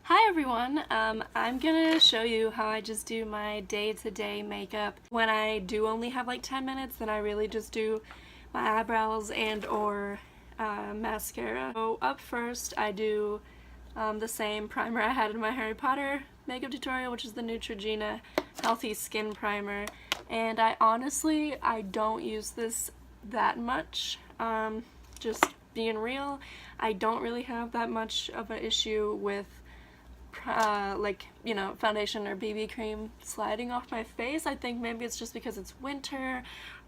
Hi everyone, I'm gonna show you how I just do my day-to-day makeup. When I do only have like 10 minutes, then I really just do my eyebrows and or mascara. So up first I do the same primer I had in my Harry Potter makeup tutorial, which is the Neutrogena Healthy Skin Primer. And I don't use this that much, just being real. I don't really have that much of an issue with foundation or BB cream sliding off my face. I think maybe it's just because it's winter,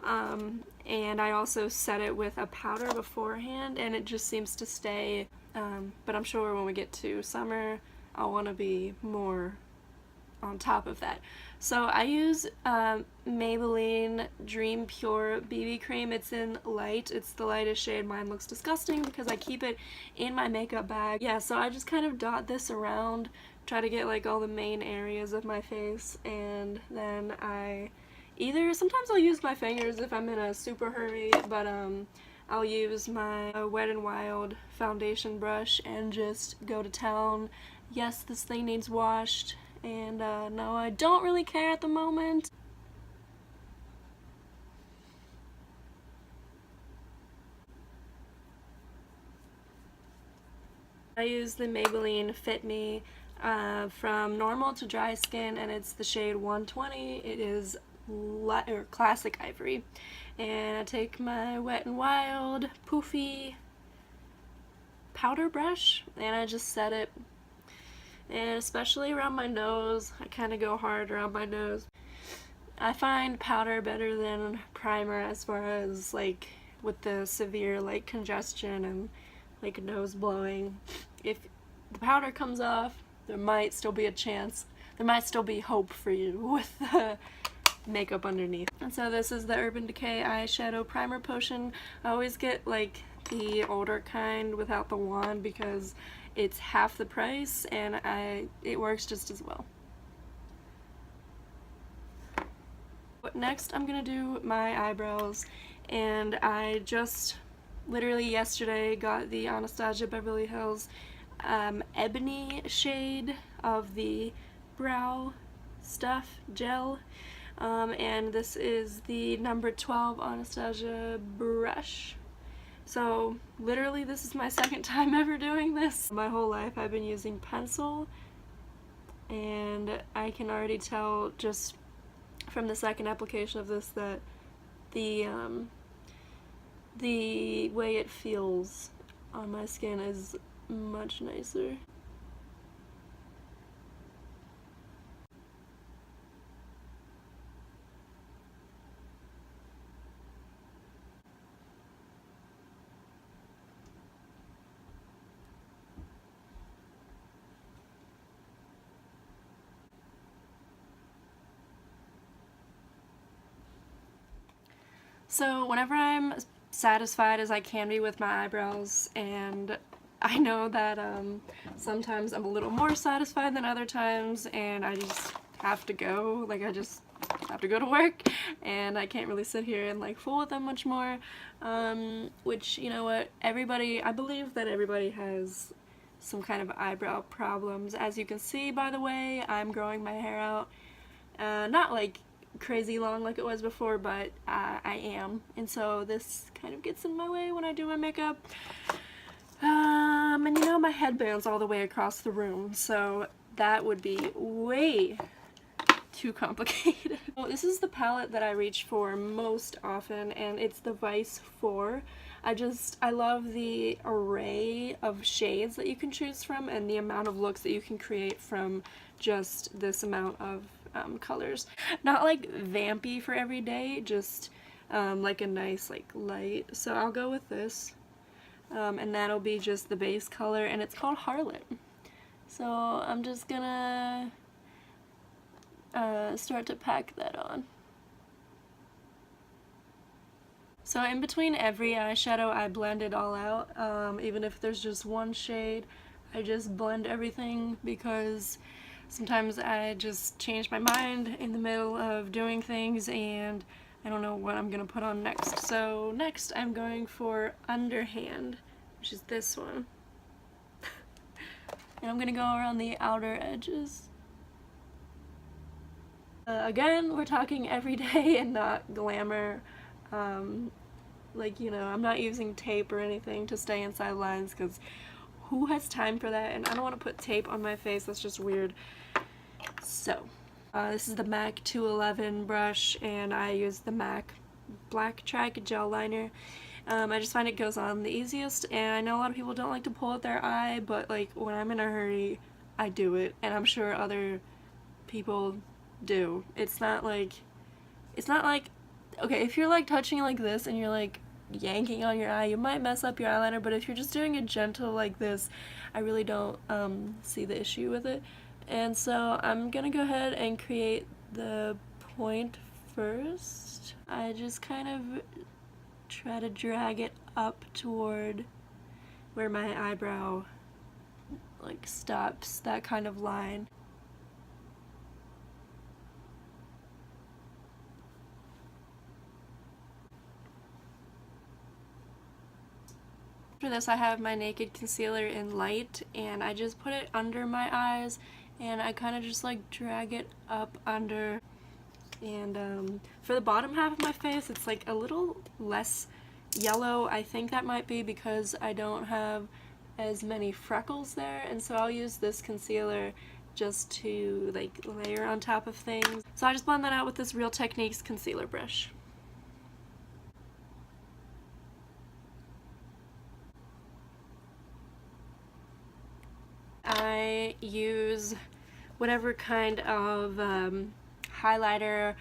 and I also set it with a powder beforehand and it just seems to stay, but I'm sure when we get to summer I'll want to be more on top of that. So I use Maybelline Dream Pure BB cream. It's in light. It's the lightest shade. Mine looks disgusting because I keep it in my makeup bag. Yeah, so I just kind of dot this around, try to get like all the main areas of my face, and then sometimes I'll use my fingers if I'm in a super hurry, but I'll use my Wet n Wild foundation brush and just go to town. Yes, this thing needs washed. And no, I don't really care at the moment. I use the Maybelline Fit Me from normal to dry skin, and it's the shade 120. It is classic ivory. And I take my Wet n Wild poofy powder brush and I just set it, and especially around my nose, I kind of go hard around my nose. I find powder better than primer as far as like with the severe like congestion and like nose blowing. If the powder comes off, there might still be a chance, there might still be hope for you with the makeup underneath. And so this is the Urban Decay eyeshadow primer potion. I always get like the older kind without the wand because it's half the price and it works just as well. Next I'm gonna do my eyebrows, and I just literally yesterday got the Anastasia Beverly Hills Ebony shade of the brow stuff gel, and this is the number 12 Anastasia brush. So literally this is my second time ever doing this. My whole life I've been using pencil, and I can already tell just from the second application of this that the way it feels on my skin is much nicer. So whenever I'm satisfied as I can be with my eyebrows, and I know that sometimes I'm a little more satisfied than other times, and I just have to go, like I just have to go to work, and I can't really sit here and like fool with them much more, which, you know what, I believe that everybody has some kind of eyebrow problems. As you can see, by the way, I'm growing my hair out, not like crazy long like it was before, but I am, and so this kind of gets in my way when I do my makeup. And you know, my headband's all the way across the room, so that would be way too complicated. Well, this is the palette that I reach for most often, and it's the Vice 4. I love the array of shades that you can choose from and the amount of looks that you can create from just this amount of colors. Not like vampy for every day, just like a nice like light. So I'll go with this, and that'll be just the base color, and it's called Harlot. So I'm just gonna start to pack that on. So in between every eyeshadow I blend it all out, even if there's just one shade, I just blend everything because sometimes I just change my mind in the middle of doing things and I don't know what I'm gonna put on next. So next I'm going for Underhand, which is this one. And I'm gonna go around the outer edges. Again, we're talking everyday and not glamour. Like, you know, I'm not using tape or anything to stay inside lines because who has time for that? And I don't want to put tape on my face, that's just weird. So, this is the MAC 211 brush, and I use the MAC Black Track Gel Liner. I just find it goes on the easiest, and I know a lot of people don't like to pull out their eye, but like when I'm in a hurry, I do it, and I'm sure other people do. It's not like, okay, if you're like touching like this and you're like yanking on your eye, you might mess up your eyeliner, but if you're just doing it gentle like this, I really don't see the issue with it. And so I'm gonna go ahead and create the point first. I just kind of try to drag it up toward where my eyebrow like stops, that kind of line. After this, I have my Naked Concealer in Light, and I just put it under my eyes, and I kind of just like drag it up under. And for the bottom half of my face, it's like a little less yellow. I think that might be because I don't have as many freckles there, and so I'll use this concealer just to like layer on top of things. So I just blend that out with this Real Techniques concealer brush. I use whatever kind of highlighter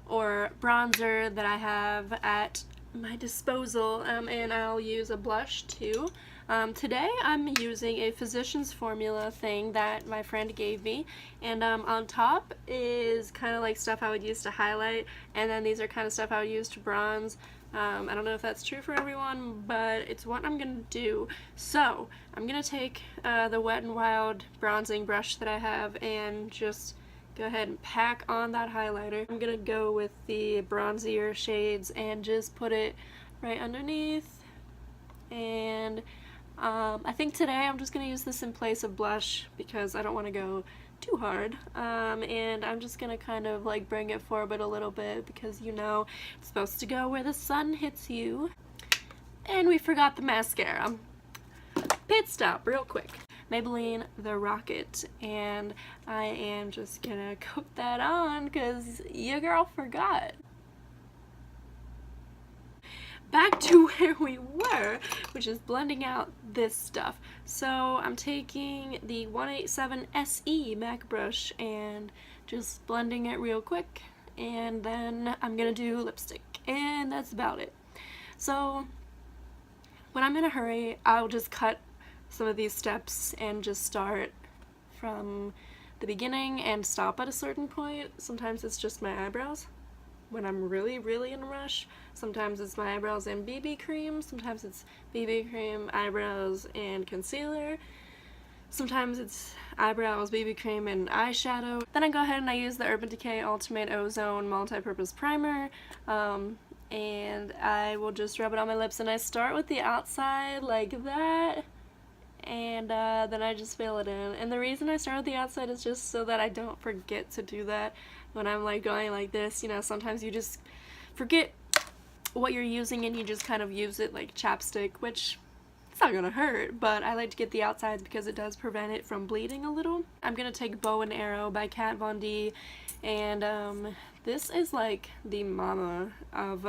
or bronzer that I have at my disposal, and I'll use a blush too. Today I'm using a Physicians Formula thing that my friend gave me, and on top is kind of like stuff I would use to highlight, and then these are kind of stuff I would use to bronze. I don't know if that's true for everyone, but it's what I'm gonna do. So I'm gonna take the Wet n Wild bronzing brush that I have and just go ahead and pack on that highlighter. I'm gonna go with the bronzier shades and just put it right underneath. And I think today I'm just gonna use this in place of blush because I don't want to go too hard, and I'm just gonna kind of like bring it forward a little bit because, you know, it's supposed to go where the sun hits you. And we forgot the mascara. Pit stop real quick. Maybelline The Rocket, and I am just gonna coat that on because your girl forgot. Back to where we were, which is blending out this stuff. So I'm taking the 187 SE MAC brush and just blending it real quick, and then I'm gonna do lipstick, and that's about it. So when I'm in a hurry, I'll just cut some of these steps and just start from the beginning and stop at a certain point. Sometimes it's just my eyebrows when I'm really in a rush. Sometimes it's my eyebrows and BB cream. Sometimes it's BB cream, eyebrows, and concealer. Sometimes it's eyebrows, BB cream, and eyeshadow. Then I go ahead and I use the Urban Decay Ultimate Ozone Multi-Purpose Primer, and I will just rub it on my lips, and I start with the outside like that, and then I just fill it in. And the reason I start with the outside is just so that I don't forget to do that when I'm like going like this. You know, sometimes you just forget what you're using and you just kind of use it like chapstick, which it's not gonna hurt, but I like to get the outsides because it does prevent it from bleeding a little. I'm gonna take Bow and Arrow by Kat Von D, and this is like the mama of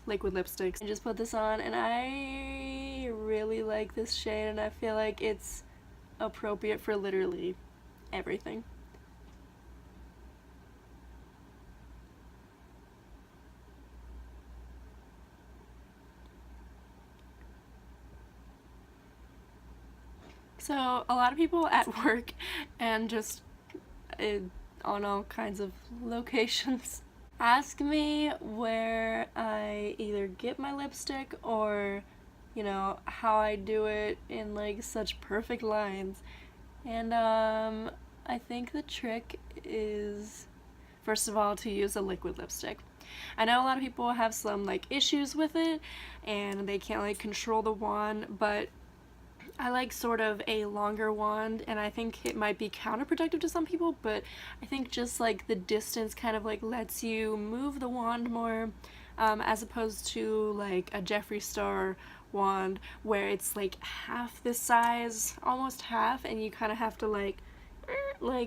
liquid lipsticks. I just put this on, and I really like this shade, and I feel like it's appropriate for literally everything. So a lot of people at work and just on all kinds of locations ask me where I either get my lipstick or, you know, how I do it in like such perfect lines. And I think the trick is, first of all, to use a liquid lipstick. I know a lot of people have some like issues with it and they can't like control the wand, but I like sort of a longer wand, and I think it might be counterproductive to some people, but I think just like the distance kind of like lets you move the wand more, as opposed to like a Jeffree Star wand where it's like half the size, almost half, and you kind of have to like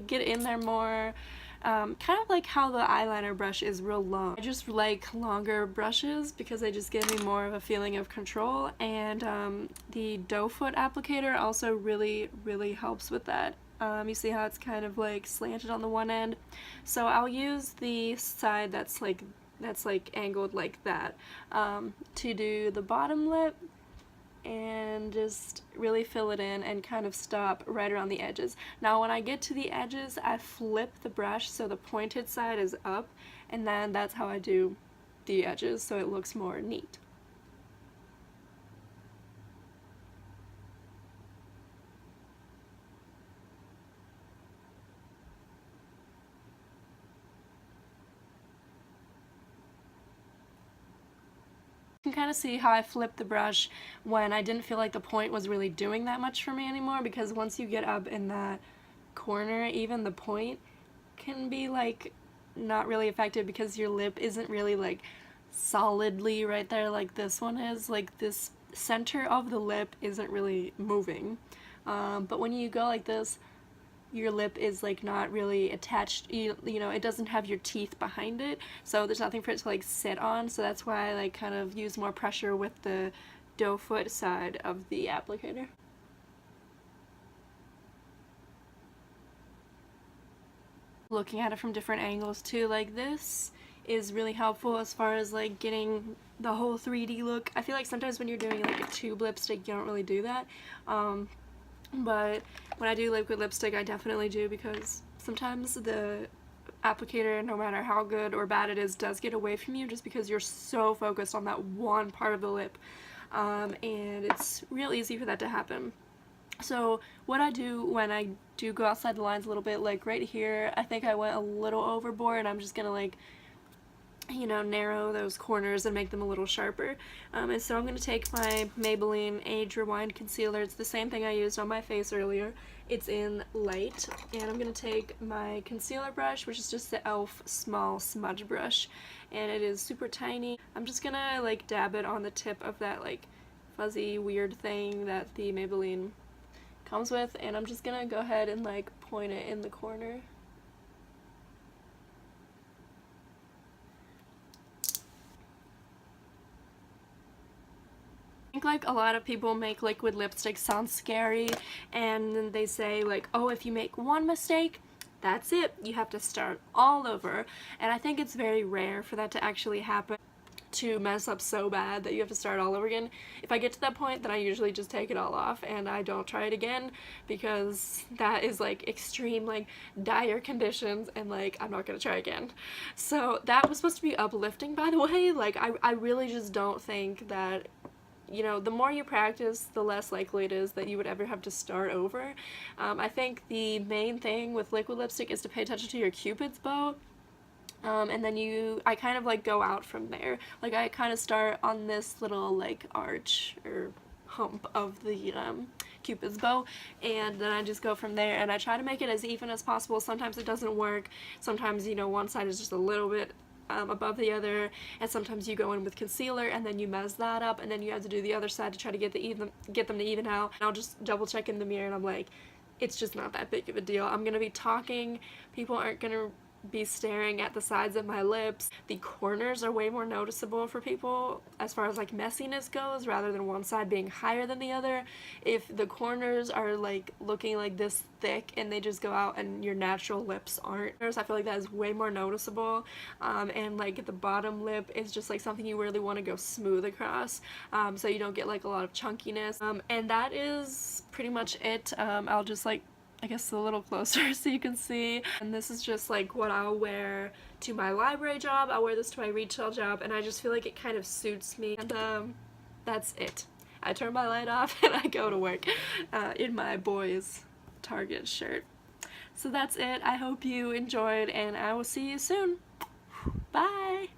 get in there more. Kind of like how the eyeliner brush is real long. I just like longer brushes because they just give me more of a feeling of control, and the doe foot applicator also really helps with that. You see how it's kind of like slanted on the one end, so I'll use the side that's like angled like that to do the bottom lip, and just really fill it in and kind of stop right around the edges. Now when I get to the edges, I flip the brush so the pointed side is up, and then that's how I do the edges so it looks more neat. You can kind of see how I flipped the brush when I didn't feel like the point was really doing that much for me anymore, because once you get up in that corner, even the point can be like not really effective because your lip isn't really like solidly right there like this one is. Like this center of the lip isn't really moving, but when you go like this, your lip is like not really attached, you know, it doesn't have your teeth behind it, so there's nothing for it to like sit on, so that's why I like kind of use more pressure with the doe foot side of the applicator. Looking at it from different angles too, like this is really helpful as far as like getting the whole 3D look. I feel like sometimes when you're doing like a tube lipstick, you don't really do that. But when I do liquid lipstick, I definitely do, because sometimes the applicator, no matter how good or bad it is, does get away from you just because you're so focused on that one part of the lip, and it's real easy for that to happen. So what I do when I do go outside the lines a little bit, like right here, I think I went a little overboard, and I'm just gonna like, you know, narrow those corners and make them a little sharper. And so I'm going to take my Maybelline Age Rewind Concealer. It's the same thing I used on my face earlier. It's in light. And I'm going to take my concealer brush, which is just the e.l.f. small smudge brush. And it is super tiny. I'm just going to like dab it on the tip of that like fuzzy weird thing that the Maybelline comes with. And I'm just going to go ahead and like point it in the corner. I think like a lot of people make liquid lipstick sound scary, and then they say like, oh, if you make one mistake, that's it, you have to start all over. And I think it's very rare for that to actually happen, to mess up so bad that you have to start all over again. If I get to that point, then I usually just take it all off and I don't try it again, because that is like extreme like dire conditions, and like I'm not gonna try again. So that was supposed to be uplifting, by the way. Like I really just don't think that, you know, the more you practice, the less likely it is that you would ever have to start over. I think the main thing with liquid lipstick is to pay attention to your Cupid's bow, and then I kind of like go out from there. Like I kind of start on this little like arch or hump of the Cupid's bow, and then I just go from there, and I try to make it as even as possible. Sometimes it doesn't work. Sometimes, you know, one side is just a little bit above the other, and sometimes you go in with concealer and then you mess that up, and then you have to do the other side to try to get them to even out. And I'll just double check in the mirror, and I'm like, it's just not that big of a deal. I'm gonna be talking, people aren't gonna be staring at the sides of my lips. The corners are way more noticeable for people as far as like messiness goes, rather than one side being higher than the other. If the corners are like looking like this thick and they just go out and your natural lips aren't, I feel like that is way more noticeable. And like the bottom lip is just like something you really want to go smooth across, so you don't get like a lot of chunkiness. And that is pretty much it. I'll just like, I guess, a little closer so you can see. And this is just like what I'll wear to my library job. I'll wear this to my retail job, and I just feel like it kind of suits me. And that's it. I turn my light off and I go to work in my boys Target shirt. So that's it. I hope you enjoyed, and I will see you soon. Bye!